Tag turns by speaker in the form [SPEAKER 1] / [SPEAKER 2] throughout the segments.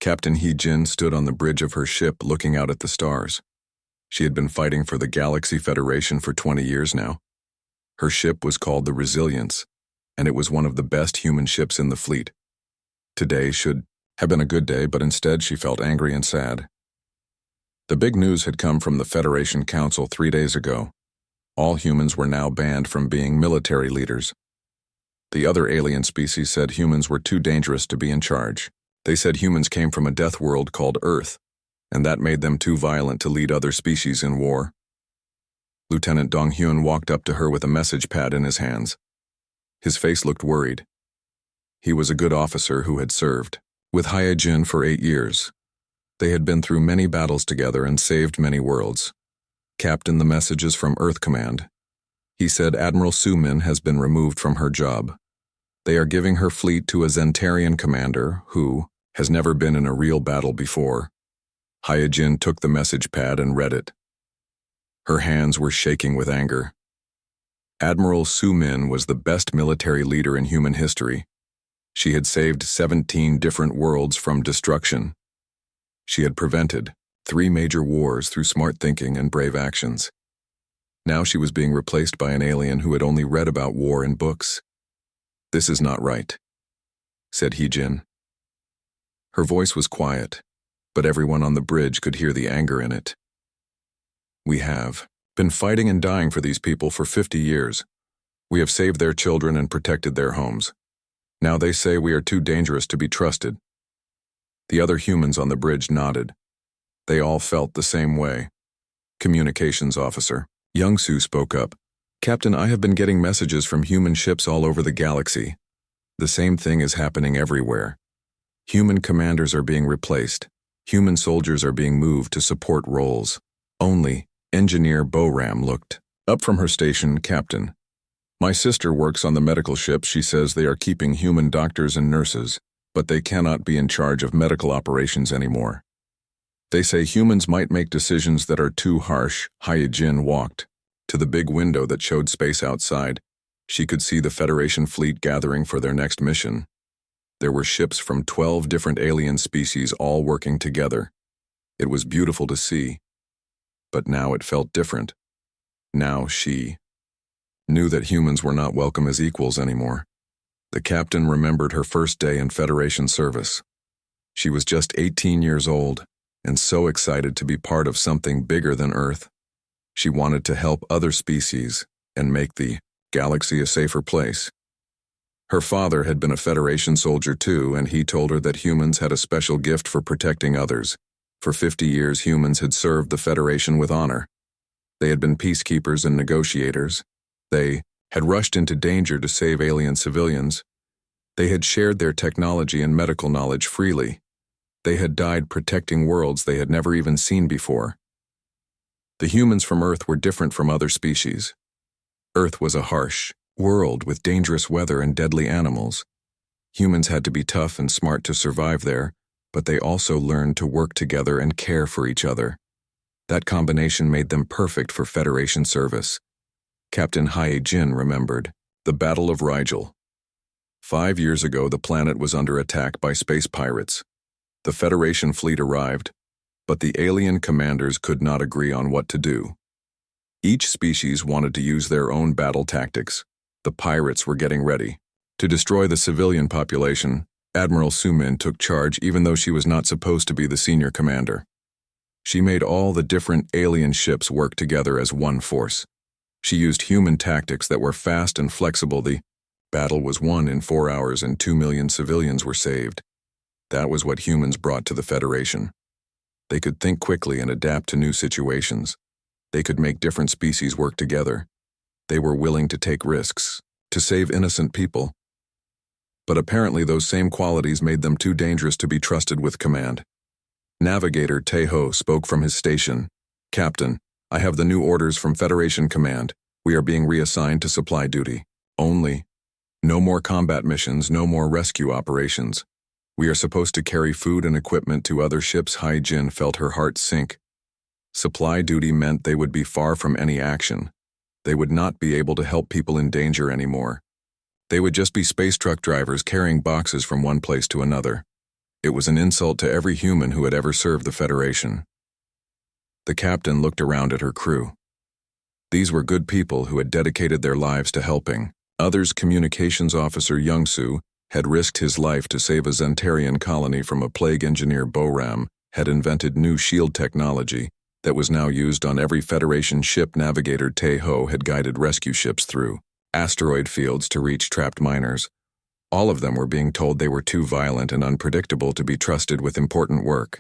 [SPEAKER 1] Captain Hee-jin stood on the bridge of her ship looking out at the stars. She had been fighting for the Galaxy Federation for 20 years now. Her ship was called the Resilience, and it was one of the best human ships in the fleet. Today should have been a good day, but instead she felt angry and sad. The big news had come from the Federation Council 3 days ago. All humans were now banned from being military leaders. The other alien species said humans were too dangerous to be in charge. They said humans came from a death world called Earth, and that made them too violent to lead other species in war. Lieutenant Dong-hyun walked up to her with a message pad in his hands. His face looked worried. He was a good officer who had served with Hye-jin for 8 years. They had been through many battles together and saved many worlds. Captain, the message is from Earth Command. He said Admiral Su-min has been removed from her job. They are giving her fleet to a Zentarian commander who has never been in a real battle before. Hye-jin took the message pad and read it. Her hands were shaking with anger. Admiral Su-min was the best military leader in human history. She had saved 17 different worlds from destruction. She had prevented 3 major wars through smart thinking and brave actions. Now she was being replaced by an alien who had only read about war in books. "This is not right," said Hee-jin. Her voice was quiet, but everyone on the bridge could hear the anger in it. "We have been fighting and dying for these people for 50 years. We have saved their children and protected their homes. Now they say we are too dangerous to be trusted." The other humans on the bridge nodded. They all felt the same way. Communications officer Young-soo spoke up. "Captain, I have been getting messages from human ships all over the galaxy. The same thing is happening everywhere. Human commanders are being replaced. Human soldiers are being moved to support roles. Only Engineer Boram looked up from her station. "Captain, my sister works on the medical ship. She says they are keeping human doctors and nurses, but they cannot be in charge of medical operations anymore. They say humans might make decisions that are too harsh." Hye-jin walked to the big window that showed space outside. She could see the Federation fleet gathering for their next mission. There were ships from 12 different alien species all working together. It was beautiful to see. But now it felt different. Now she knew that humans were not welcome as equals anymore. The captain remembered her first day in Federation service. She was just 18 years old, and so excited to be part of something bigger than Earth. She wanted to help other species and make the galaxy a safer place. Her father had been a Federation soldier too, and he told her that humans had a special gift for protecting others. For 50 years, humans had served the Federation with honor. They had been peacekeepers and negotiators. They had rushed into danger to save alien civilians. They had shared their technology and medical knowledge freely. They had died protecting worlds they had never even seen before. The humans from Earth were different from other species. Earth was a harsh world with dangerous weather and deadly animals. Humans had to be tough and smart to survive there, but they also learned to work together and care for each other. That combination made them perfect for Federation service. Captain Hye-jin remembered the Battle of Rigel. 5 years ago, the planet was under attack by space pirates. The Federation fleet arrived, but the alien commanders could not agree on what to do. Each species wanted to use their own battle tactics. The pirates were getting ready to destroy the civilian population. Admiral Su-min took charge even though she was not supposed to be the senior commander. She made all the different alien ships work together as one force. She used human tactics that were fast and flexible. The battle was won in 4 hours and 2 million civilians were saved. That was what humans brought to the Federation. They could think quickly and adapt to new situations. They could make different species work together. They were willing to take risks, to save innocent people. But apparently those same qualities made them too dangerous to be trusted with command. Navigator Taeho spoke from his station. "Captain, I have the new orders from Federation Command. We are being reassigned to supply duty. Only. No more combat missions, no more rescue operations. We are supposed to carry food and equipment to other ships." Hye-jin felt her heart sink. Supply duty meant they would be far from any action. They would not be able to help people in danger anymore. They would just be space truck drivers carrying boxes from one place to another. It was an insult to every human who had ever served the Federation. The captain looked around at her crew. These were good people who had dedicated their lives to helping. Others, communications officer Youngsu had risked his life to save a Zentarian colony from a plague engineer. Boram had invented new shield technology that was now used on every Federation ship. Navigator Taeho had guided rescue ships through asteroid fields to reach trapped miners. All of them were being told they were too violent and unpredictable to be trusted with important work.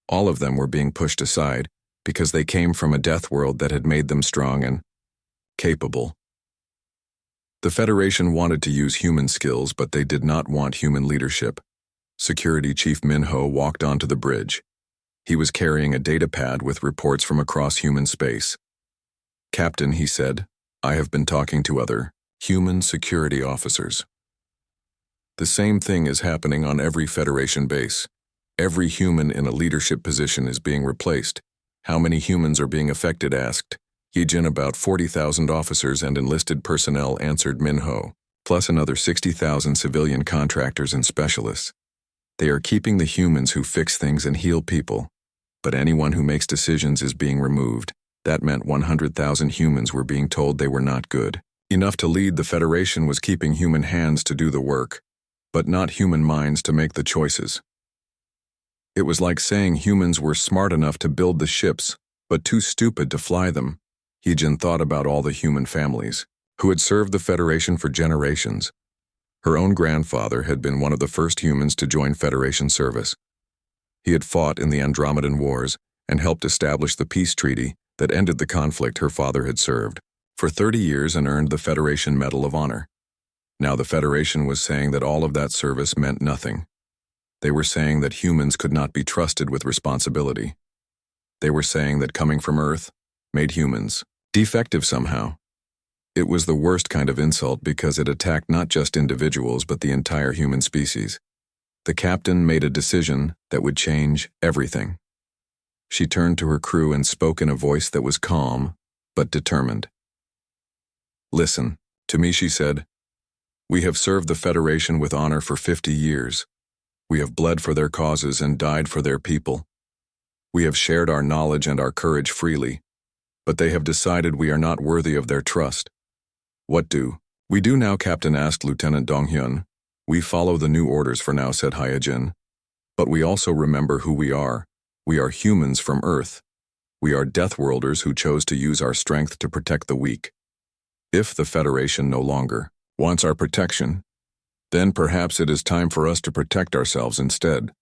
[SPEAKER 1] All of them were being pushed aside because they came from a death world that had made them strong and capable. The Federation wanted to use human skills, but they did not want human leadership. Security Chief Minho walked onto the bridge. He was carrying a data pad with reports from across human space. "Captain," he said, "I have been talking to other human security officers. The same thing is happening on every Federation base. Every human in a leadership position is being replaced. How many humans are being affected?" asked Yijin. "About 40,000 officers and enlisted personnel," answered Minho, "plus another 60,000 civilian contractors and specialists. They are keeping the humans who fix things and heal people, but anyone who makes decisions is being removed." That meant 100,000 humans were being told they were not good enough to lead. The Federation was keeping human hands to do the work, but not human minds to make the choices. It was like saying humans were smart enough to build the ships, but too stupid to fly them. Heejin thought about all the human families who had served the Federation for generations. Her own grandfather had been one of the first humans to join Federation service. He had fought in the Andromedan Wars and helped establish the peace treaty that ended the conflict her father had served for 30 years and earned the Federation Medal of Honor. Now the Federation was saying that all of that service meant nothing. They were saying that humans could not be trusted with responsibility. They were saying that coming from Earth made humans defective somehow. It was the worst kind of insult because it attacked not just individuals but the entire human species. The captain made a decision that would change everything. She turned to her crew and spoke in a voice that was calm but determined. "Listen to me," she said. "We have served the Federation with honor for 50 years. We have bled for their causes and died for their people. We have shared our knowledge and our courage freely, but they have decided we are not worthy of their trust. What do we do now?" Captain asked Lieutenant Donghyun. "We follow the new orders for now," said Hyejin. "But we also remember who we are. We are humans from Earth. We are Deathworlders who chose to use our strength to protect the weak. If the Federation no longer wants our protection, then perhaps it is time for us to protect ourselves instead."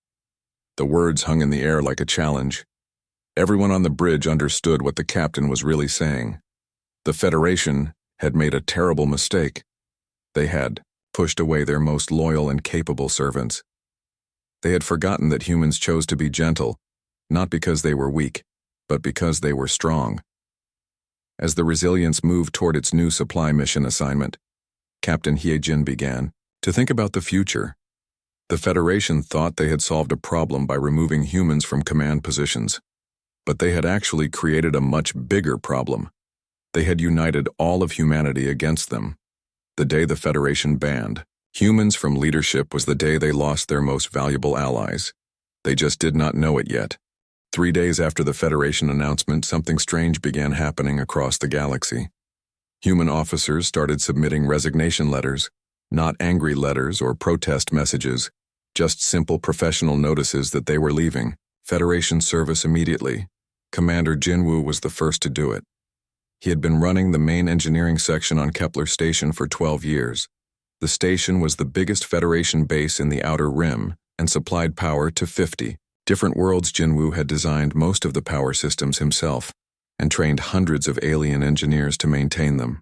[SPEAKER 1] The words hung in the air like a challenge. Everyone on the bridge understood what the captain was really saying. The Federation had made a terrible mistake. They had pushed away their most loyal and capable servants. They had forgotten that humans chose to be gentle, not because they were weak, but because they were strong. As the Resilience moved toward its new supply mission assignment, Captain Hyejin began to think about the future. The Federation thought they had solved a problem by removing humans from command positions, but they had actually created a much bigger problem. They had united all of humanity against them. The day the Federation banned humans from leadership was the day they lost their most valuable allies. They just did not know it yet. 3 days after the Federation announcement, something strange began happening across the galaxy. Human officers started submitting resignation letters, not angry letters or protest messages, just simple professional notices that they were leaving Federation service immediately. Commander Jinwoo was the first to do it. He had been running the main engineering section on Kepler Station for 12 years. The station was the biggest Federation base in the Outer Rim and supplied power to 50 different worlds. Jinwoo had designed most of the power systems himself and trained hundreds of alien engineers to maintain them.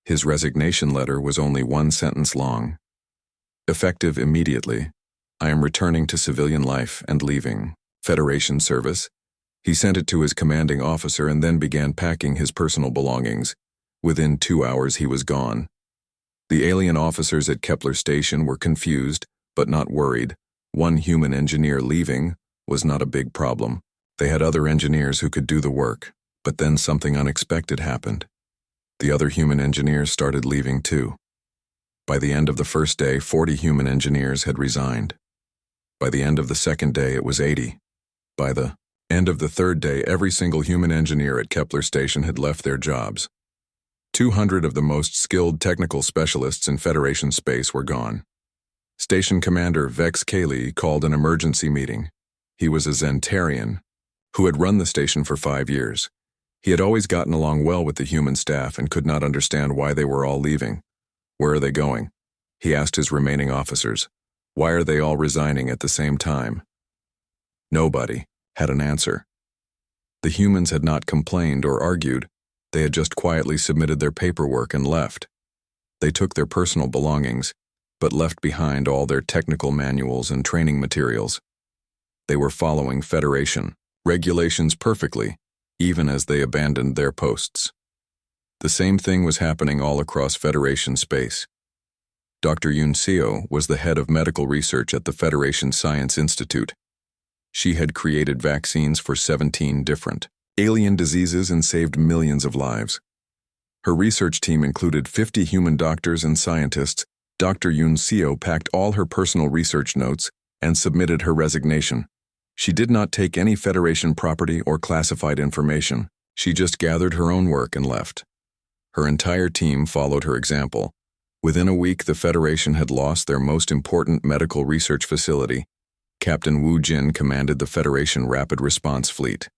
[SPEAKER 1] His resignation letter was only 1 sentence long. Effective immediately, I am returning to civilian life and leaving Federation service. He sent it to his commanding officer and then began packing his personal belongings. Within 2 hours he was gone. The alien officers at Kepler Station were confused, but not worried. One human engineer leaving was not a big problem. They had other engineers who could do the work, but then something unexpected happened. The other human engineers started leaving too. By the end of the first day, 40 human engineers had resigned. By the end of the second day, it was 80. By the end of the third day, every single human engineer at Kepler Station had left their jobs. 200 of the most skilled technical specialists in Federation space were gone. Station Commander Vex Cayley called an emergency meeting. He was a Zentarian who had run the station for 5 years. He had always gotten along well with the human staff and could not understand why they were all leaving. Where are they going? He asked his remaining officers. Why are they all resigning at the same time? Nobody had an answer. The humans had not complained or argued. They had just quietly submitted their paperwork and left. They took their personal belongings, but left behind all their technical manuals and training materials. They were following Federation regulations perfectly, even as they abandoned their posts. The same thing was happening all across Federation space. Dr. Yun-Seo was the head of medical research at the Federation Science Institute. She had created vaccines for 17 different alien diseases and saved millions of lives. Her research team included 50 human doctors and scientists. Dr. Yun-Seo packed all her personal research notes and submitted her resignation. She did not take any Federation property or classified information. She just gathered her own work and left. Her entire team followed her example. Within a week, the Federation had lost their most important medical research facility. Captain Wu Jin commanded the Federation Rapid Response Fleet.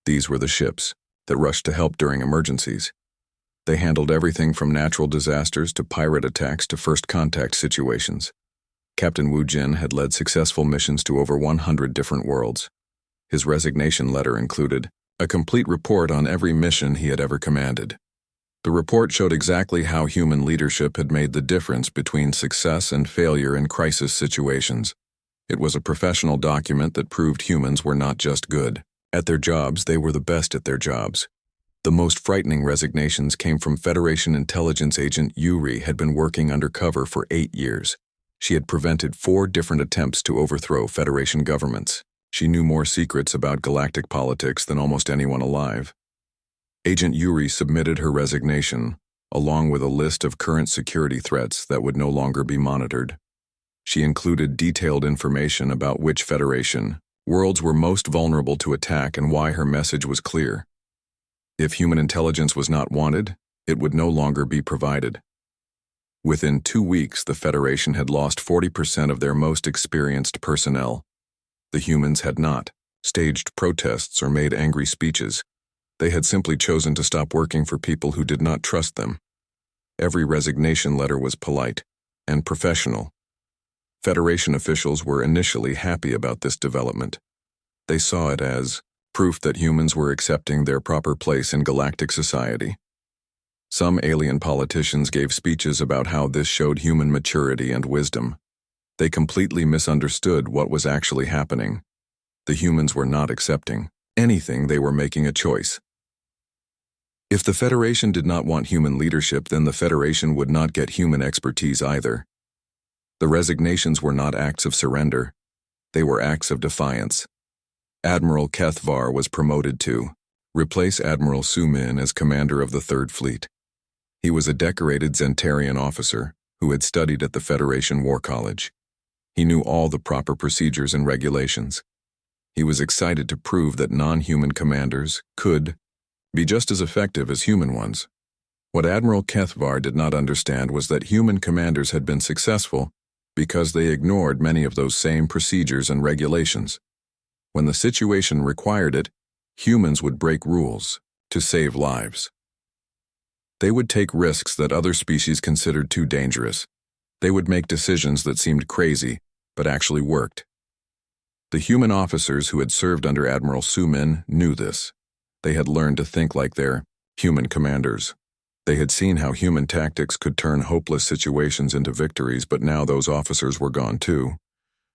[SPEAKER 1] These were the ships that rushed to help during emergencies. They handled everything from natural disasters to pirate attacks to first contact situations. Captain Wu Jin had led successful missions to over 100 different worlds. His resignation letter included a complete report on every mission he had ever commanded. The report showed exactly how human leadership had made the difference between success and failure in crisis situations. It was a professional document that proved humans were not just good at their jobs, they were the best at their jobs. The most frightening resignations came from Federation intelligence agent Yuri had been working undercover for 8 years. She had prevented 4 different attempts to overthrow Federation governments. She knew more secrets about galactic politics than almost anyone alive. Agent Yuri submitted her resignation, along with a list of current security threats that would no longer be monitored. She included detailed information about which Federation worlds were most vulnerable to attack and why. Her message was clear. If human intelligence was not wanted, it would no longer be provided. Within 2 weeks, the Federation had lost 40% of their most experienced personnel. The humans had not staged protests or made angry speeches. They had simply chosen to stop working for people who did not trust them. Every resignation letter was polite and professional. Federation officials were initially happy about this development. They saw it as proof that humans were accepting their proper place in galactic society. Some alien politicians gave speeches about how this showed human maturity and wisdom. They completely misunderstood what was actually happening. The humans were not accepting anything, they were making a choice. If the Federation did not want human leadership, then the Federation would not get human expertise either. The resignations were not acts of surrender. They were acts of defiance. Admiral Kethvar was promoted to replace Admiral Su Min as commander of the Third Fleet. He was a decorated Zentarian officer who had studied at the Federation War College. He knew all the proper procedures and regulations. He was excited to prove that non-human commanders could be just as effective as human ones. What Admiral Kethvar did not understand was that human commanders had been successful because they ignored many of those same procedures and regulations. When the situation required it, humans would break rules to save lives. They would take risks that other species considered too dangerous. They would make decisions that seemed crazy, but actually worked. The human officers who had served under Admiral Su Min knew this. They had learned to think like their human commanders. They had seen how human tactics could turn hopeless situations into victories, but now those officers were gone too.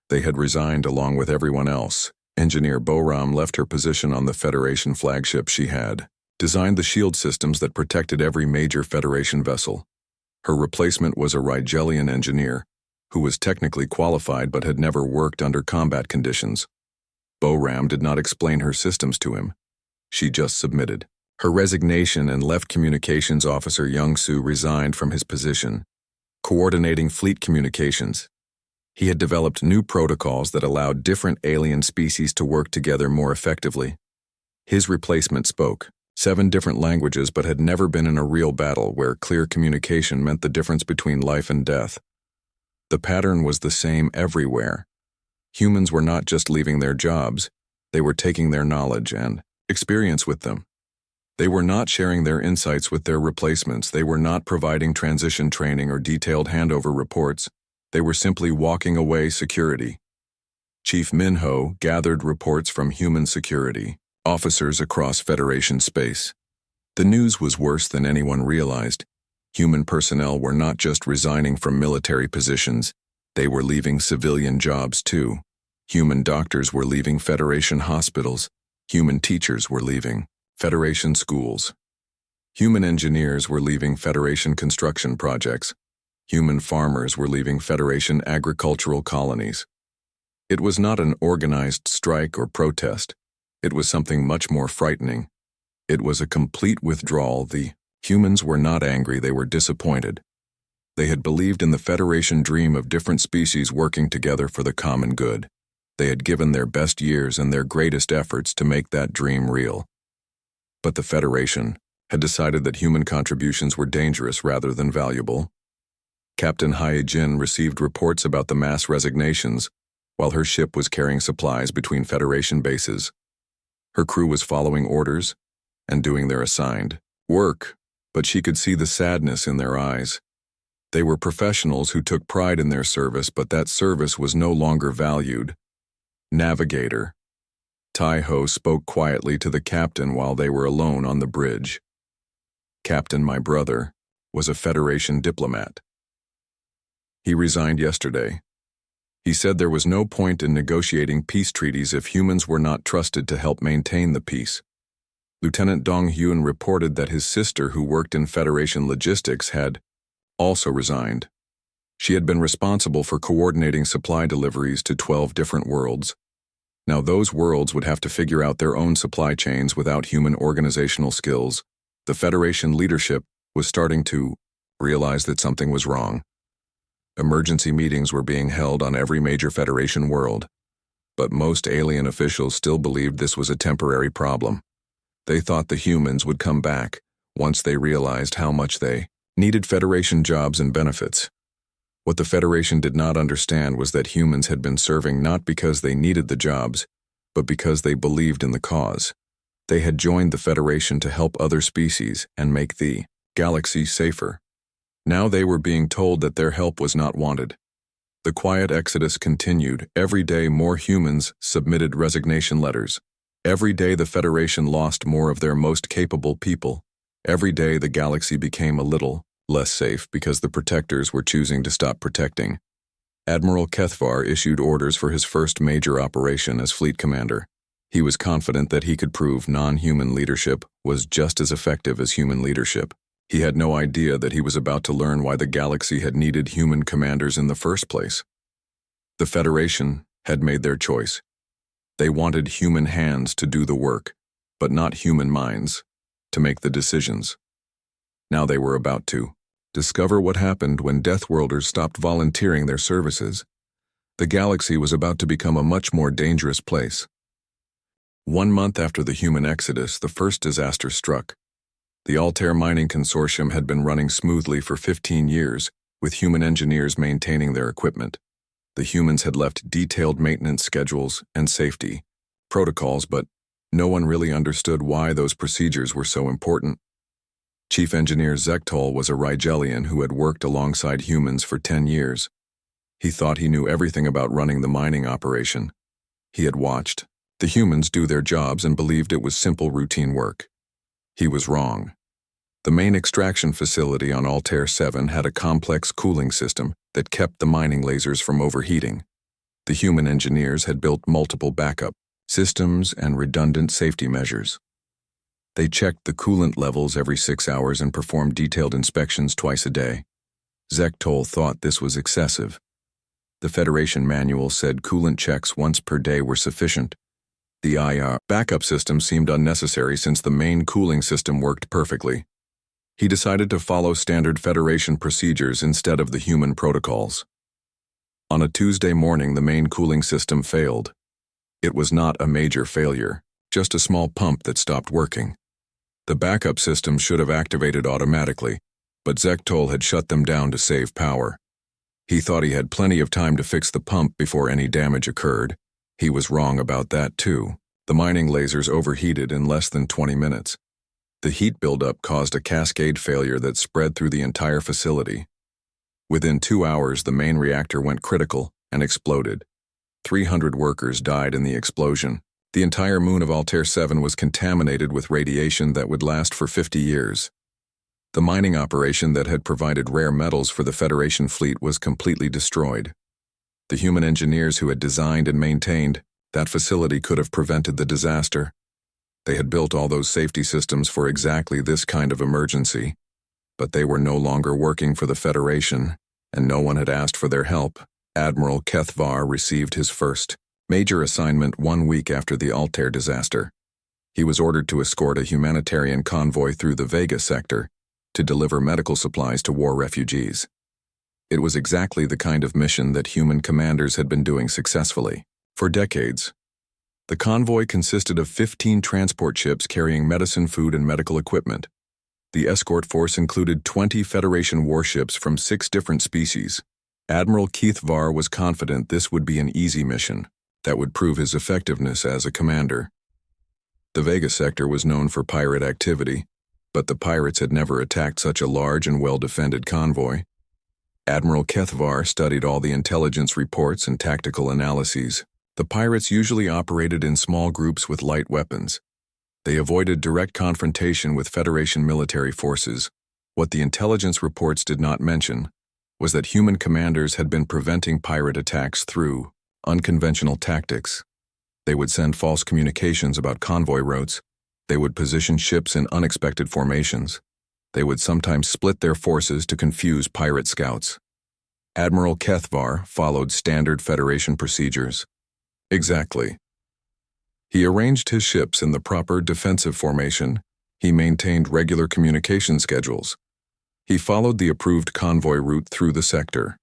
[SPEAKER 1] They had resigned along with everyone else. Engineer Boram left her position on the Federation flagship. She had designed the shield systems that protected every major Federation vessel. Her replacement was a Rigelian engineer, who was technically qualified but had never worked under combat conditions. Boram did not explain her systems to him. She just submitted her resignation and left. Communications Officer Young Soo resigned from his position, coordinating fleet communications. He had developed new protocols that allowed different alien species to work together more effectively. His replacement spoke 7 different languages but had never been in a real battle where clear communication meant the difference between life and death. The pattern was the same everywhere. Humans were not just leaving their jobs, they were taking their knowledge and experience with them. They were not sharing their insights with their replacements, they were not providing transition training or detailed handover reports, they were simply walking away security. Chief Minho gathered reports from human security officers across Federation space. The news was worse than anyone realized. Human personnel were not just resigning from military positions, they were leaving civilian jobs too. Human doctors were leaving Federation hospitals. Human teachers were leaving Federation schools. Human engineers were leaving Federation construction projects. Human farmers were leaving Federation agricultural colonies. It was not an organized strike or protest. It was something much more frightening. It was a complete withdrawal. The humans were not angry, they were disappointed. They had believed in the Federation dream of different species working together for the common good. They had given their best years and their greatest efforts to make that dream real. But the Federation had decided that human contributions were dangerous rather than valuable. Captain Hyejin received reports about the mass resignations while her ship was carrying supplies between Federation bases. Her crew was following orders and doing their assigned work, but she could see the sadness in their eyes. They were professionals who took pride in their service, but that service was no longer valued. Navigator Tai Ho spoke quietly to the captain while they were alone on the bridge. Captain, my brother, was a Federation diplomat. He resigned yesterday. He said there was no point in negotiating peace treaties if humans were not trusted to help maintain the peace. Lieutenant Dong Hyun reported that his sister, who worked in Federation logistics, had also resigned. She had been responsible for coordinating supply deliveries to 12 different worlds. Now those worlds would have to figure out their own supply chains without human organizational skills. The Federation leadership was starting to realize that something was wrong. Emergency meetings were being held on every major Federation world, but most alien officials still believed this was a temporary problem. They thought the humans would come back once they realized how much they needed Federation jobs and benefits. What the Federation did not understand was that humans had been serving not because they needed the jobs, but because they believed in the cause. They had joined the Federation to help other species and make the galaxy safer. Now they were being told that their help was not wanted. The quiet exodus continued. Every day more humans submitted resignation letters. Every day the Federation lost more of their most capable people. Every day the galaxy became a little less safe because the protectors were choosing to stop protecting. Admiral Kethvar issued orders for his first major operation as fleet commander. He was confident that he could prove non-human leadership was just as effective as human leadership. He had no idea that he was about to learn why the galaxy had needed human commanders in the first place. The Federation had made their choice. They wanted human hands to do the work, but not human minds to make the decisions. Now they were about to discover what happened when Deathworlders stopped volunteering their services. The galaxy was about to become a much more dangerous place. 1 month after the human exodus, the first disaster struck. The Altair Mining Consortium had been running smoothly for 15 years, with human engineers maintaining their equipment. The humans had left detailed maintenance schedules and safety protocols, but no one really understood why those procedures were so important. Chief Engineer Zektol was a Rigelian who had worked alongside humans for 10 years. He thought he knew everything about running the mining operation. He had watched the humans do their jobs and believed it was simple routine work. He was wrong. The main extraction facility on Altair 7 had a complex cooling system that kept the mining lasers from overheating. The human engineers had built multiple backup systems and redundant safety measures. They checked the coolant levels every 6 hours and performed detailed inspections twice a day. Zektol thought this was excessive. The Federation manual said coolant checks once per day were sufficient. The IR backup system seemed unnecessary since the main cooling system worked perfectly. He decided to follow standard Federation procedures instead of the human protocols. On a Tuesday morning, the main cooling system failed. It was not a major failure, just a small pump that stopped working. The backup system should have activated automatically, but Zectol had shut them down to save power. He thought he had plenty of time to fix the pump before any damage occurred. He was wrong about that too. The mining lasers overheated in less than 20 minutes. The heat buildup caused a cascade failure that spread through the entire facility. Within 2 hours, the main reactor went critical and exploded. 300 workers died in the explosion. The entire moon of Altair 7 was contaminated with radiation that would last for 50 years. The mining operation that had provided rare metals for the Federation fleet was completely destroyed. The human engineers who had designed and maintained that facility could have prevented the disaster. They had built all those safety systems for exactly this kind of emergency, but they were no longer working for the Federation, and no one had asked for their help. Admiral Kethvar received his first major assignment 1 week after the Altair disaster. He was ordered to escort a humanitarian convoy through the Vega sector to deliver medical supplies to war refugees. It was exactly the kind of mission that human commanders had been doing successfully for decades. The convoy consisted of 15 transport ships carrying medicine, food, and medical equipment. The escort force included 20 Federation warships from 6 different species. Admiral Kethvar was confident this would be an easy mission that would prove his effectiveness as a commander. The Vega sector was known for pirate activity, but the pirates had never attacked such a large and well-defended convoy. Admiral Kethvar studied all the intelligence reports and tactical analyses. The pirates usually operated in small groups with light weapons. They avoided direct confrontation with Federation military forces. What the intelligence reports did not mention was that human commanders had been preventing pirate attacks through unconventional tactics. They would send false communications about convoy routes. They would position ships in unexpected formations. They would sometimes split their forces to confuse pirate scouts. Admiral Kethvar followed standard Federation procedures. Exactly. He arranged his ships in the proper defensive formation. He maintained regular communication schedules. He followed the approved convoy route through the sector.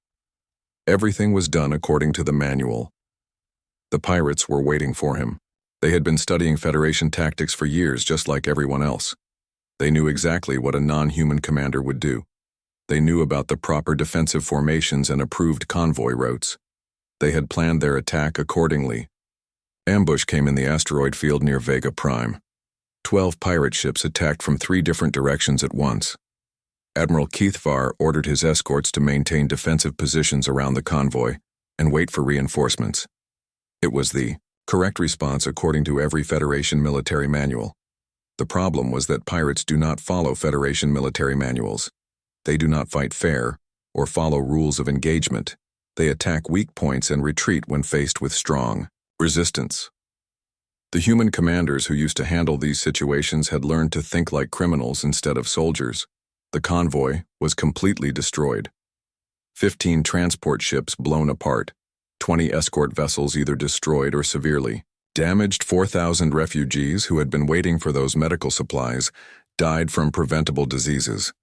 [SPEAKER 1] Everything was done according to the manual. The pirates were waiting for him. They had been studying Federation tactics for years, just like everyone else. They knew exactly what a non-human commander would do. They knew about the proper defensive formations and approved convoy routes. They had planned their attack accordingly. Ambush came in the asteroid field near Vega Prime. 12 pirate ships attacked from 3 different directions at once. Admiral Kethvar ordered his escorts to maintain defensive positions around the convoy and wait for reinforcements. It was the correct response according to every Federation military manual. The problem was that pirates do not follow Federation military manuals. They do not fight fair or follow rules of engagement. They attack weak points and retreat when faced with strong resistance. The human commanders who used to handle these situations had learned to think like criminals instead of soldiers. The convoy was completely destroyed. 15 transport ships blown apart, 20 escort vessels either destroyed or severely damaged. 4,000 refugees who had been waiting for those medical supplies died from preventable diseases.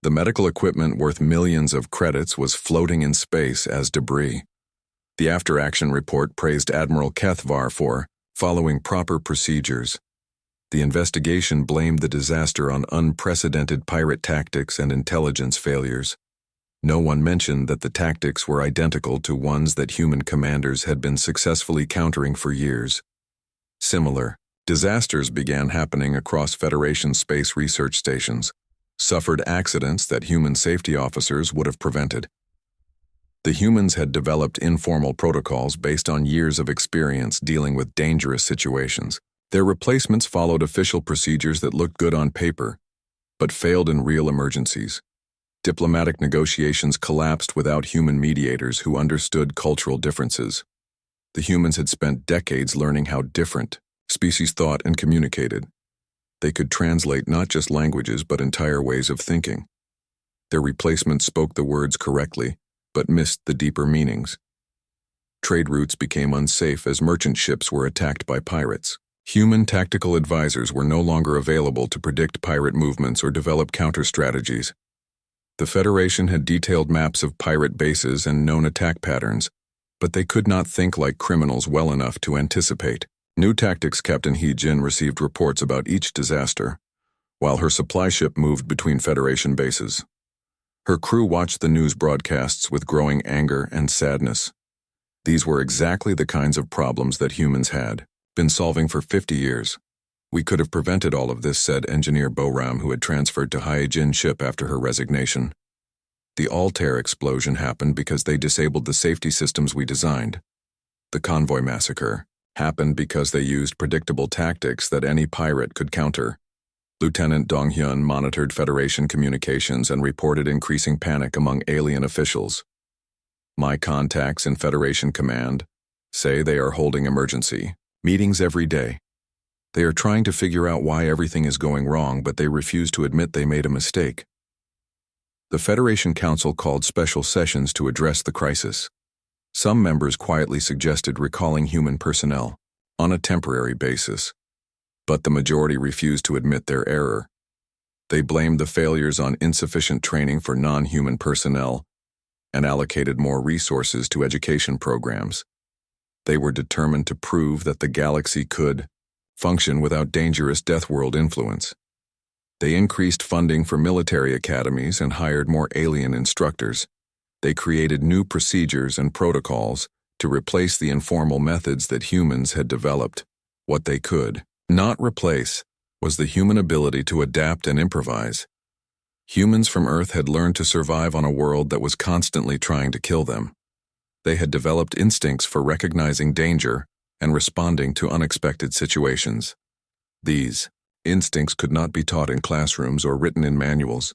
[SPEAKER 1] The medical equipment worth millions of credits was floating in space as debris. The after-action report praised Admiral Kethvar for following proper procedures. The investigation blamed the disaster on unprecedented pirate tactics and intelligence failures. No one mentioned that the tactics were identical to ones that human commanders had been successfully countering for years. Similar disasters began happening across Federation space research stations, suffered accidents that human safety officers would have prevented. The humans had developed informal protocols based on years of experience dealing with dangerous situations. Their replacements followed official procedures that looked good on paper, but failed in real emergencies. Diplomatic negotiations collapsed without human mediators who understood cultural differences. The humans had spent decades learning how different species thought and communicated. They could translate not just languages but entire ways of thinking. Their replacements spoke the words correctly, but missed the deeper meanings. Trade routes became unsafe as merchant ships were attacked by pirates. Human tactical advisors were no longer available to predict pirate movements or develop counter-strategies. The Federation had detailed maps of pirate bases and known attack patterns, but they could not think like criminals well enough to anticipate. New tactics. Captain He Jin received reports about each disaster, while her supply ship moved between Federation bases. Her crew watched the news broadcasts with growing anger and sadness. These were exactly the kinds of problems that humans had been solving for 50 years. "We could have prevented all of this," said Engineer Boram, who had transferred to Hyjin ship after her resignation. "The Altair explosion happened because they disabled the safety systems we designed. The convoy massacre happened because they used predictable tactics that any pirate could counter." Lieutenant Donghyun monitored Federation communications and reported increasing panic among alien officials. "My contacts in Federation Command say they are holding emergency meetings every day. They are trying to figure out why everything is going wrong, but they refuse to admit they made a mistake." The Federation Council called special sessions to address the crisis. Some members quietly suggested recalling human personnel on a temporary basis, but the majority refused to admit their error. They blamed the failures on insufficient training for non-human personnel and allocated more resources to education programs. They were determined to prove that the galaxy could function without dangerous Deathworld influence. They increased funding for military academies and hired more alien instructors. They created new procedures and protocols to replace the informal methods that humans had developed. What they could not replace was the human ability to adapt and improvise. Humans from Earth had learned to survive on a world that was constantly trying to kill them. They had developed instincts for recognizing danger and responding to unexpected situations. These instincts could not be taught in classrooms or written in manuals.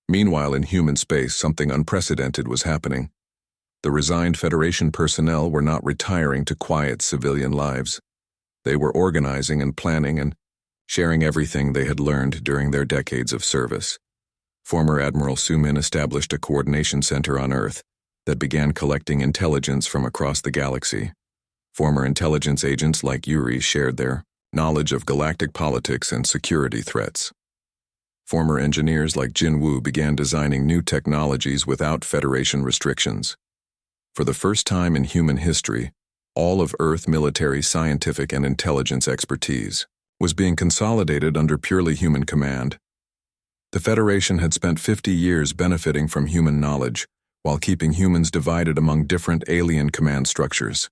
[SPEAKER 1] Meanwhile, in human space, something unprecedented was happening. The resigned Federation personnel were not retiring to quiet civilian lives. They were organizing and planning and sharing everything they had learned during their decades of service. Former Admiral Sumin established a coordination center on Earth that began collecting intelligence from across the galaxy. Former intelligence agents like Yuri shared their knowledge of galactic politics and security threats. Former engineers like Jin Woo began designing new technologies without Federation restrictions. For the first time in human history, all of Earth military, scientific, and intelligence expertise was being consolidated under purely human command. The Federation had spent 50 years benefiting from human knowledge, while keeping humans divided among different alien command structures.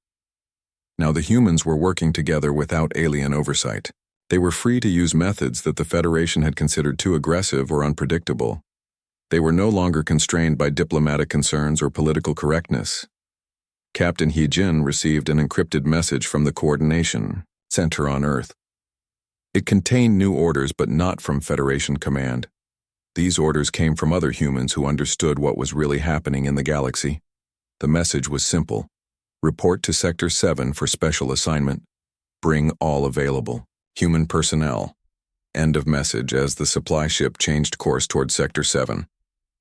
[SPEAKER 1] Now the humans were working together without alien oversight. They were free to use methods that the Federation had considered too aggressive or unpredictable. They were no longer constrained by diplomatic concerns or political correctness. Captain He Jin received an encrypted message from the Coordination Center on Earth. It contained new orders, but not from Federation Command. These orders came from other humans who understood what was really happening in the galaxy. The message was simple: report to Sector 7 for special assignment. Bring all available human personnel. End of message. As the supply ship changed course toward Sector 7,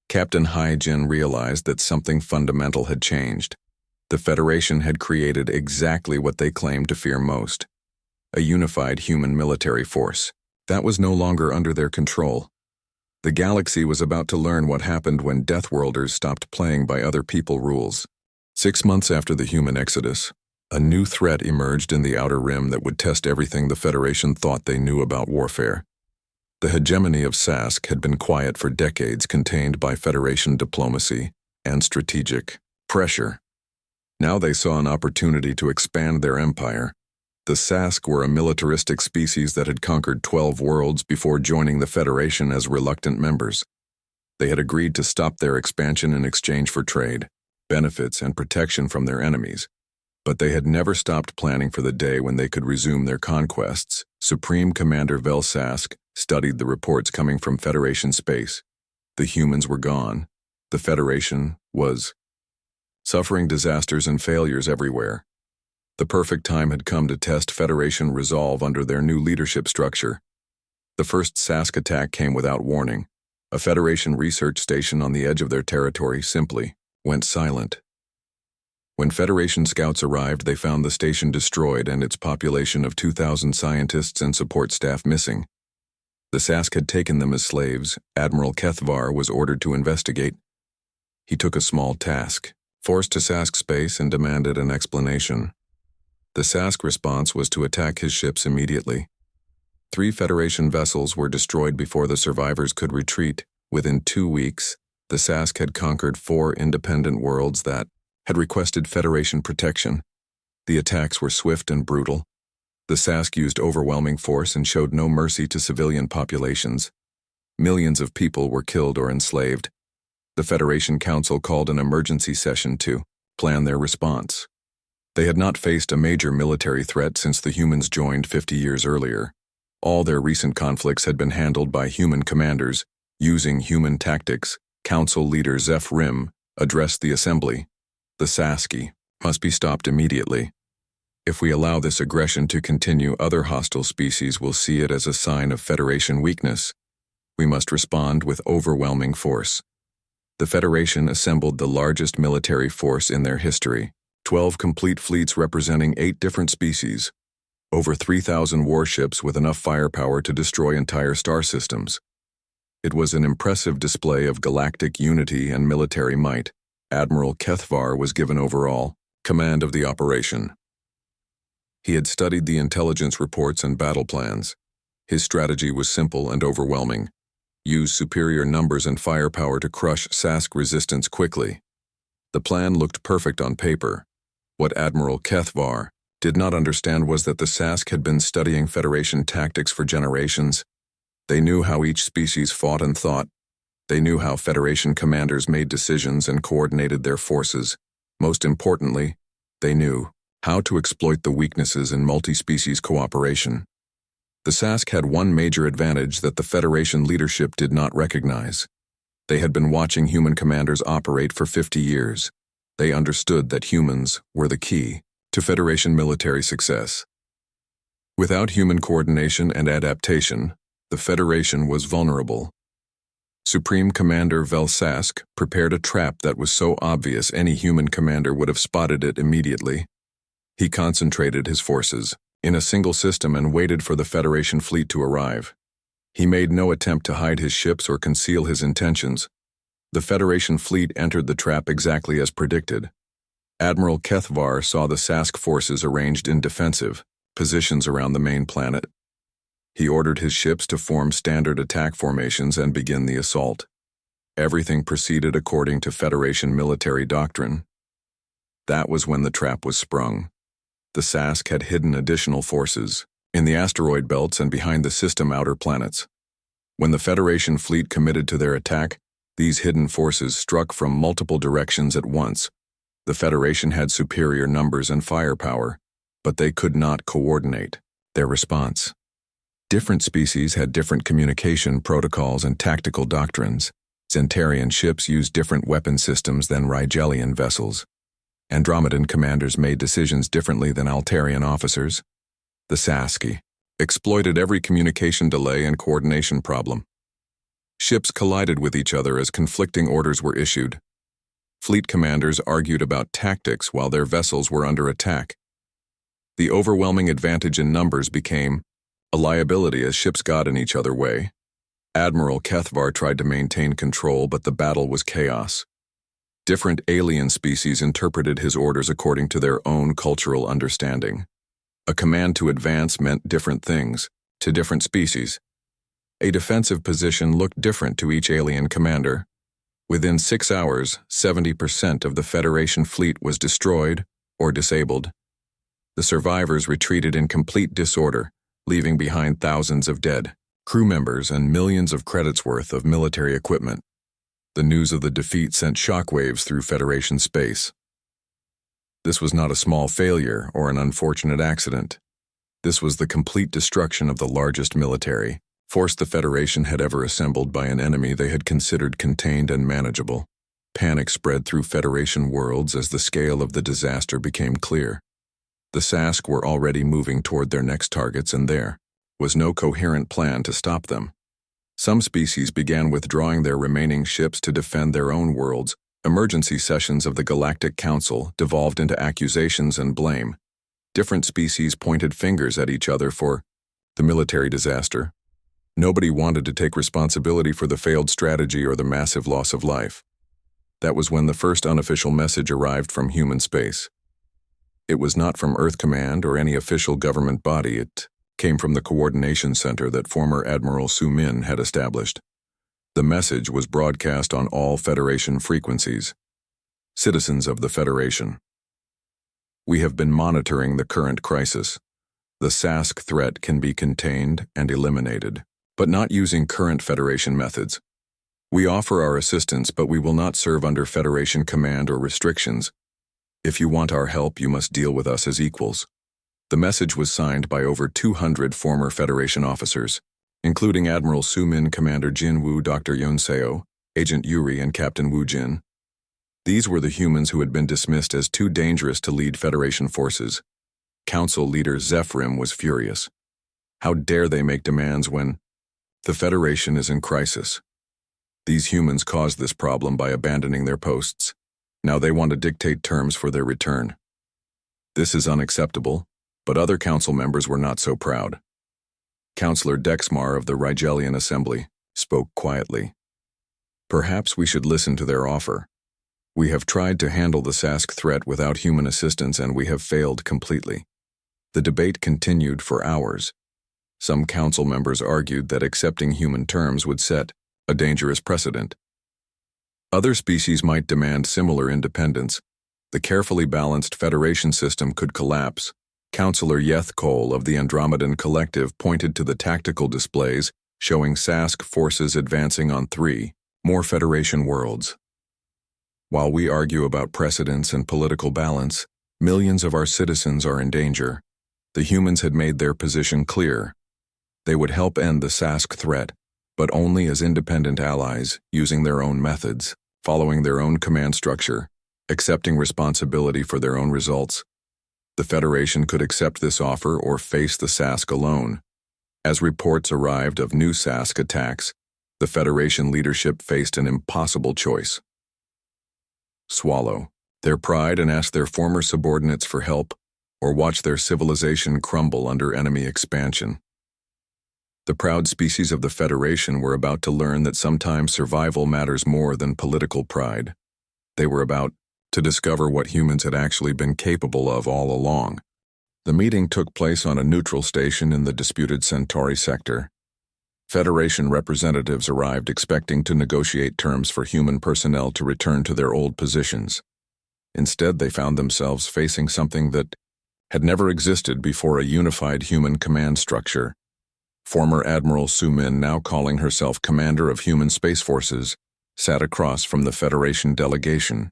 [SPEAKER 1] Captain Hyjin realized that something fundamental had changed. The Federation had created exactly what they claimed to fear most: a unified human military force. That was no longer under their control. The galaxy was about to learn what happened when Deathworlders stopped playing by other people's rules. 6 months after the human exodus, a new threat emerged in the Outer Rim that would test everything the Federation thought they knew about warfare. The hegemony of Sask had been quiet for decades, contained by Federation diplomacy and strategic pressure. Now they saw an opportunity to expand their empire. The Sask were a militaristic species that had conquered 12 worlds before joining the Federation as reluctant members. They had agreed to stop their expansion in exchange for trade, benefits, and protection from their enemies. But they had never stopped planning for the day when they could resume their conquests. Supreme Commander Vel Sask studied the reports coming from Federation space. The humans were gone. The Federation was suffering disasters and failures everywhere. The perfect time had come to test Federation resolve under their new leadership structure. The first Sask attack came without warning. A Federation research station on the edge of their territory simply went silent. When Federation scouts arrived, they found the station destroyed and its population of 2,000 scientists and support staff missing. The Sask had taken them as slaves. Admiral Kethvar was ordered to investigate. He took a small task, forced to Sask space, and demanded an explanation. The Sask response was to attack his ships immediately. 3 Federation vessels were destroyed before the survivors could retreat. Within 2 weeks, the Sask had conquered 4 independent worlds that had requested Federation protection. The attacks were swift and brutal. The Sask used overwhelming force and showed no mercy to civilian populations. Millions of people were killed or enslaved. The Federation Council called an emergency session to plan their response. They had not faced a major military threat since the humans joined 50 years earlier. All their recent conflicts had been handled by human commanders, using human tactics. Council leader Zeph Rim addressed the assembly. The Saski must be stopped immediately. If we allow this aggression to continue, other hostile species will see it as a sign of Federation weakness. We must respond with overwhelming force. The Federation assembled the largest military force in their history, 12 complete fleets representing 8 different species, over 3,000 warships with enough firepower to destroy entire star systems. It was an impressive display of galactic unity and military might. Admiral Kethvar was given overall command of the operation. He had studied the intelligence reports and battle plans. His strategy was simple and overwhelming. Use superior numbers and firepower to crush Sask resistance quickly. The plan looked perfect on paper. What Admiral Kethvar did not understand was that the Sask had been studying Federation tactics for generations. They knew how each species fought and thought. They knew how Federation commanders made decisions and coordinated their forces. Most importantly, they knew how to exploit the weaknesses in multi-species cooperation. The Sask had one major advantage that the Federation leadership did not recognize. They had been watching human commanders operate for 50 years. They understood that humans were the key to Federation military success. Without human coordination and adaptation, the Federation was vulnerable. Supreme Commander Vel Sask prepared a trap that was so obvious any human commander would have spotted it immediately. He concentrated his forces in a single system and waited for the Federation fleet to arrive. He made no attempt to hide his ships or conceal his intentions. The Federation fleet entered the trap exactly as predicted. Admiral Kethvar saw the Sask forces arranged in defensive positions around the main planet. He ordered his ships to form standard attack formations and begin the assault. Everything proceeded according to Federation military doctrine. That was when the trap was sprung. The Sask had hidden additional forces in the asteroid belts and behind the system outer planets. When the Federation fleet committed to their attack, these hidden forces struck from multiple directions at once. The Federation had superior numbers and firepower, but they could not coordinate their response. Different species had different communication protocols and tactical doctrines. Zentarian ships used different weapon systems than Rigelian vessels. Andromedan commanders made decisions differently than Altarian officers. The Saski exploited every communication delay and coordination problem. Ships collided with each other as conflicting orders were issued. Fleet commanders argued about tactics while their vessels were under attack. The overwhelming advantage in numbers became a liability as ships got in each other's way. Admiral Kethvar tried to maintain control, but the battle was chaos. Different alien species interpreted his orders according to their own cultural understanding. A command to advance meant different things to different species. A defensive position looked different to each alien commander. Within 6 hours, 70% of the Federation fleet was destroyed or disabled. The survivors retreated in complete disorder, leaving behind thousands of dead crew members and millions of credits worth of military equipment. The news of the defeat sent shockwaves through Federation space. This was not a small failure or an unfortunate accident. This was the complete destruction of the largest military force the Federation had ever assembled by an enemy they had considered contained and manageable. Panic spread through Federation worlds as the scale of the disaster became clear. The Sask were already moving toward their next targets, and there was no coherent plan to stop them. Some species began withdrawing their remaining ships to defend their own worlds. Emergency sessions of the Galactic Council devolved into accusations and blame. Different species pointed fingers at each other for the military disaster. Nobody wanted to take responsibility for the failed strategy or the massive loss of life. That was when the first unofficial message arrived from human space. It was not from Earth Command or any official government body. It came from the coordination center that former Admiral Su Min had established. The message was broadcast on all Federation frequencies. Citizens of the Federation. We have been monitoring the current crisis. The Sask threat can be contained and eliminated, but not using current Federation methods. We offer our assistance, but we will not serve under Federation command or restrictions. If you want our help, you must deal with us as equals. The message was signed by over 200 former Federation officers, including Admiral Su Min, Commander Jin Woo, Dr. Yun Seo, Agent Yuri, and Captain Wu Jin. These were the humans who had been dismissed as too dangerous to lead Federation forces. Council leader Zephyrim was furious. How dare they make demands when the Federation is in crisis? These humans caused this problem by abandoning their posts. Now they want to dictate terms for their return. This is unacceptable, but other council members were not so proud. Councillor Dexmar of the Rigelian Assembly spoke quietly. Perhaps we should listen to their offer. We have tried to handle the Sask threat without human assistance, and we have failed completely. The debate continued for hours. Some council members argued that accepting human terms would set a dangerous precedent. Other species might demand similar independence. The carefully balanced Federation system could collapse. Councillor Yeth Cole of the Andromedan Collective pointed to the tactical displays showing Sask forces advancing on 3 more Federation worlds. While we argue about precedence and political balance, millions of our citizens are in danger. The humans had made their position clear. They would help end the Sask threat, but only as independent allies, using their own methods, following their own command structure, accepting responsibility for their own results. The Federation could accept this offer or face the Sask alone. As reports arrived of new Sask attacks, the Federation leadership faced an impossible choice. Swallow their pride and ask their former subordinates for help, or watch their civilization crumble under enemy expansion. The proud species of the Federation were about to learn that sometimes survival matters more than political pride. They were about to discover what humans had actually been capable of all along. The meeting took place on a neutral station in the disputed Centauri sector. Federation representatives arrived expecting to negotiate terms for human personnel to return to their old positions. Instead, they found themselves facing something that had never existed before: a unified human command structure. Former Admiral Su Min, now calling herself Commander of Human Space Forces, sat across from the Federation delegation.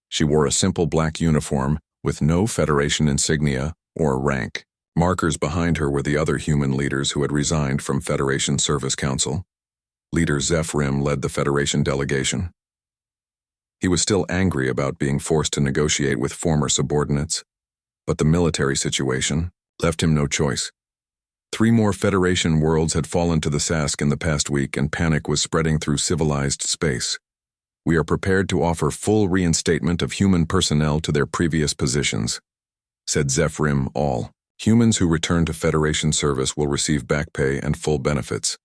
[SPEAKER 1] She wore a simple black uniform with no Federation insignia or rank. Markers behind her were the other human leaders who had resigned from Federation Service Council. Leader Zephyrim led the Federation delegation. He was still angry about being forced to negotiate with former subordinates, but the military situation left him no choice. 3 more Federation worlds had fallen to the Sask in the past week, and panic was spreading through civilized space. We are prepared to offer full reinstatement of human personnel to their previous positions, said Zephyrim. All humans who return to Federation service will receive back pay and full benefits.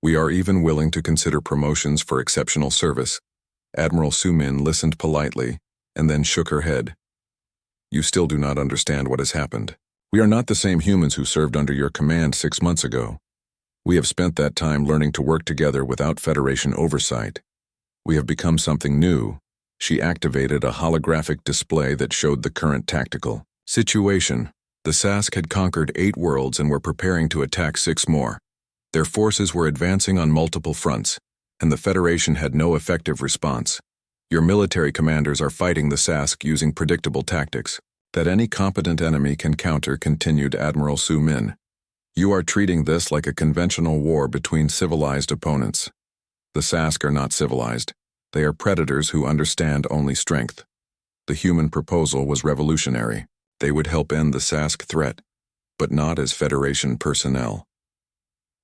[SPEAKER 1] We are even willing to consider promotions for exceptional service. Admiral Su Min listened politely and then shook her head. You still do not understand what has happened. We are not the same humans who served under your command 6 months ago. We have spent that time learning to work together without Federation oversight. We have become something new. She activated a holographic display that showed the current tactical situation. The Sask had conquered 8 worlds and were preparing to attack 6 more. Their forces were advancing on multiple fronts, and the Federation had no effective response. Your military commanders are fighting the Sask using predictable tactics that any competent enemy can counter, continued Admiral Su Min. You are treating this like a conventional war between civilized opponents. The Sask are not civilized. They are predators who understand only strength. The human proposal was revolutionary. They would help end the Sask threat, but not as Federation personnel.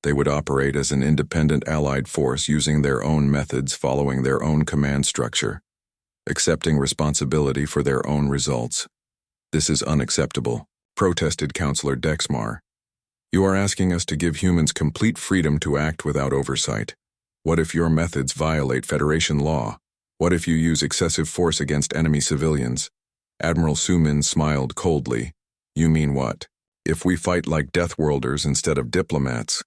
[SPEAKER 1] They would operate as an independent allied force using their own methods, following their own command structure, accepting responsibility for their own results. This is unacceptable, protested Councillor Dexmar. You are asking us to give humans complete freedom to act without oversight. What if your methods violate Federation law? What if you use excessive force against enemy civilians? Admiral Sumin smiled coldly. You mean what? If we fight like Deathworlders instead of diplomats?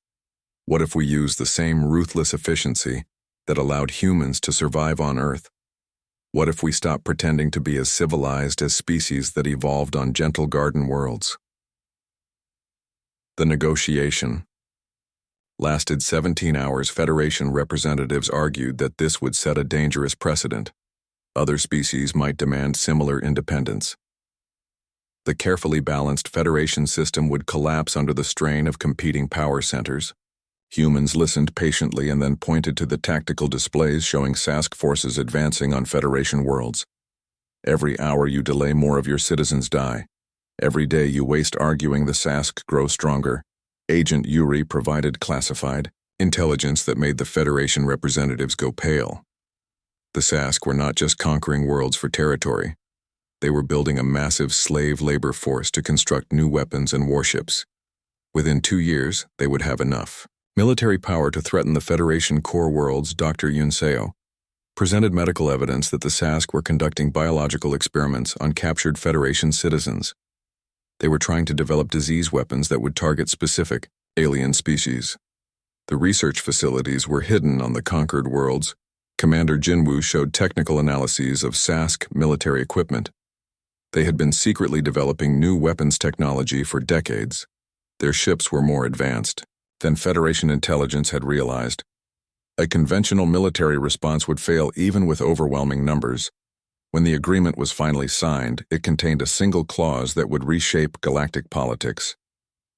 [SPEAKER 1] What if we use the same ruthless efficiency that allowed humans to survive on Earth? What if we stop pretending to be as civilized as species that evolved on gentle garden worlds? The negotiation lasted 17 hours. Federation representatives argued that this would set a dangerous precedent. Other species might demand similar independence. The carefully balanced Federation system would collapse under the strain of competing power centers. Humans listened patiently and then pointed to the tactical displays showing Sask forces advancing on Federation worlds. Every hour you delay, more of your citizens die. Every day you waste arguing, the Sask grow stronger. Agent Yuri provided classified intelligence that made the Federation representatives go pale. The Sask were not just conquering worlds for territory. They were building a massive slave labor force to construct new weapons and warships. Within 2 years, they would have enough military power to threaten the Federation core worlds. Dr. Yunseo presented medical evidence that the Sask were conducting biological experiments on captured Federation citizens. They were trying to develop disease weapons that would target specific alien species. The research facilities were hidden on the conquered worlds. Commander Jinwoo showed technical analyses of Sask military equipment. They had been secretly developing new weapons technology for decades. Their ships were more advanced than Federation intelligence had realized. A conventional military response would fail even with overwhelming numbers. When the agreement was finally signed, it contained a single clause that would reshape galactic politics.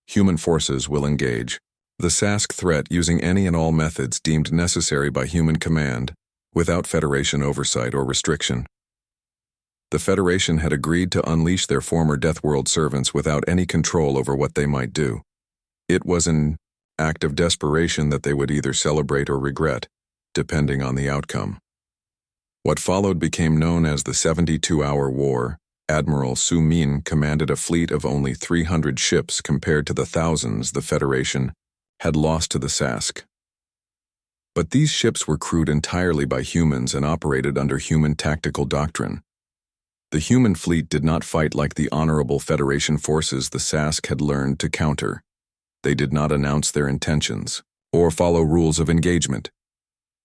[SPEAKER 1] Human forces will engage the Sask threat using any and all methods deemed necessary by human command, without Federation oversight or restriction. The Federation had agreed to unleash their former Deathworld servants without any control over what they might do. It was an act of desperation that they would either celebrate or regret, depending on the outcome. What followed became known as the 72-Hour War. Admiral Su Min commanded a fleet of only 300 ships compared to the thousands the Federation had lost to the Sask. But these ships were crewed entirely by humans and operated under human tactical doctrine. The human fleet did not fight like the honorable Federation forces the Sask had learned to counter. They did not announce their intentions or follow rules of engagement.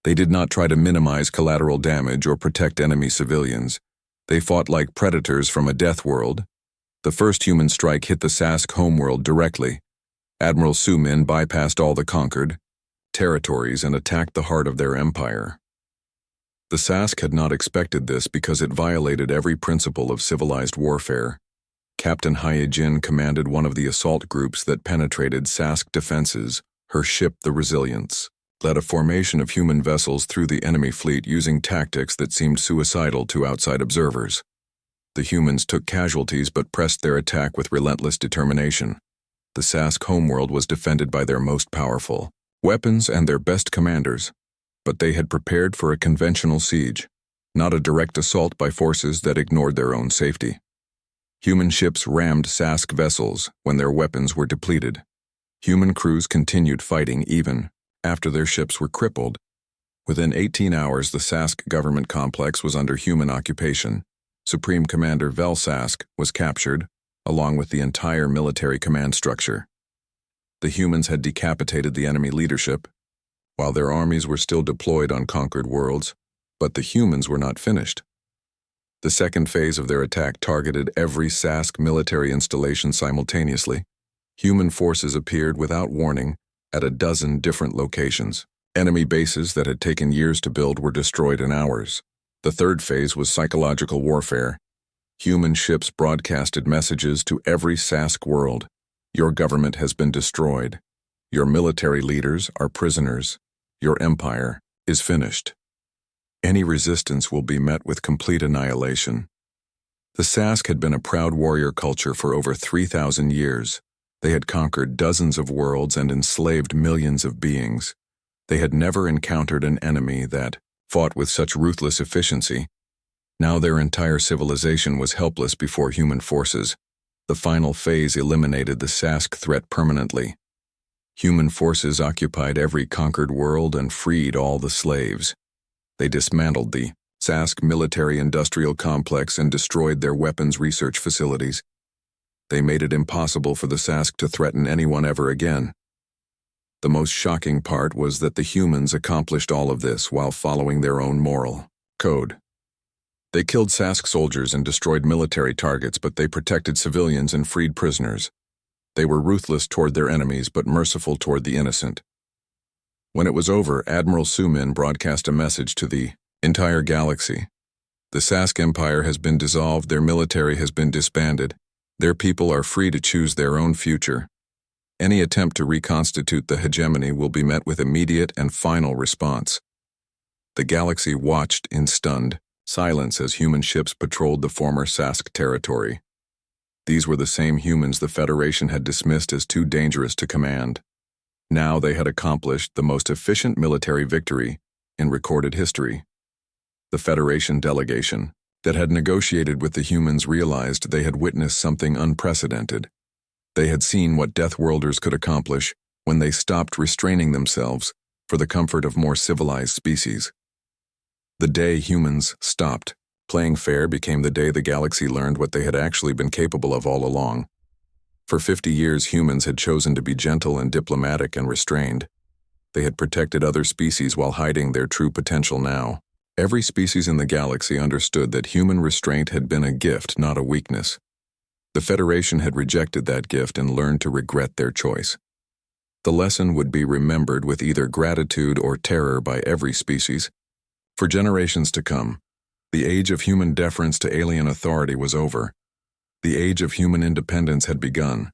[SPEAKER 1] They did not try to minimize collateral damage or protect enemy civilians. They fought like predators from a death world. The first human strike hit the Sask homeworld directly. Admiral Su Min bypassed all the conquered territories and attacked the heart of their empire. The Sask had not expected this because it violated every principle of civilized warfare. Captain Hyejin commanded one of the assault groups that penetrated Sask defenses. Her ship, the Resilience, led a formation of human vessels through the enemy fleet using tactics that seemed suicidal to outside observers. The humans took casualties but pressed their attack with relentless determination. The Sask homeworld was defended by their most powerful weapons and their best commanders, but they had prepared for a conventional siege, not a direct assault by forces that ignored their own safety. Human ships rammed Sask vessels when their weapons were depleted. Human crews continued fighting even after their ships were crippled. Within 18 hours, the Sask government complex was under human occupation. Supreme Commander Vel Sask was captured, along with the entire military command structure. The humans had decapitated the enemy leadership, while their armies were still deployed on conquered worlds, but the humans were not finished. The second phase of their attack targeted every Sask military installation simultaneously. Human forces appeared without warning at a dozen different locations. Enemy bases that had taken years to build were destroyed in hours. The third phase was psychological warfare. Human ships broadcasted messages to every Sask world. Your government has been destroyed. Your military leaders are prisoners. Your empire is finished. Any resistance will be met with complete annihilation. The Sask had been a proud warrior culture for over 3,000 years. They had conquered dozens of worlds and enslaved millions of beings. They had never encountered an enemy that fought with such ruthless efficiency. Now their entire civilization was helpless before human forces. The final phase eliminated the Sask threat permanently. Human forces occupied every conquered world and freed all the slaves. They dismantled the Sask military-industrial complex and destroyed their weapons research facilities. They made it impossible for the Sask to threaten anyone ever again. The most shocking part was that the humans accomplished all of this while following their own moral code. They killed Sask soldiers and destroyed military targets, but they protected civilians and freed prisoners. They were ruthless toward their enemies, but merciful toward the innocent. When it was over, Admiral Sumin broadcast a message to the entire galaxy. The Sask Empire has been dissolved, their military has been disbanded, their people are free to choose their own future. Any attempt to reconstitute the hegemony will be met with immediate and final response. The galaxy watched in stunned silence as human ships patrolled the former Sask territory. These were the same humans the Federation had dismissed as too dangerous to command. Now they had accomplished the most efficient military victory in recorded history. The Federation delegation that had negotiated with the humans realized they had witnessed something unprecedented. They had seen what Deathworlders could accomplish when they stopped restraining themselves for the comfort of more civilized species. The day humans stopped playing fair became the day the galaxy learned what they had actually been capable of all along. For 50 years, humans had chosen to be gentle and diplomatic and restrained. They had protected other species while hiding their true potential now. Every species in the galaxy understood that human restraint had been a gift, not a weakness. The Federation had rejected that gift and learned to regret their choice. The lesson would be remembered with either gratitude or terror by every species. For generations to come, the age of human deference to alien authority was over. The age of human independence had begun.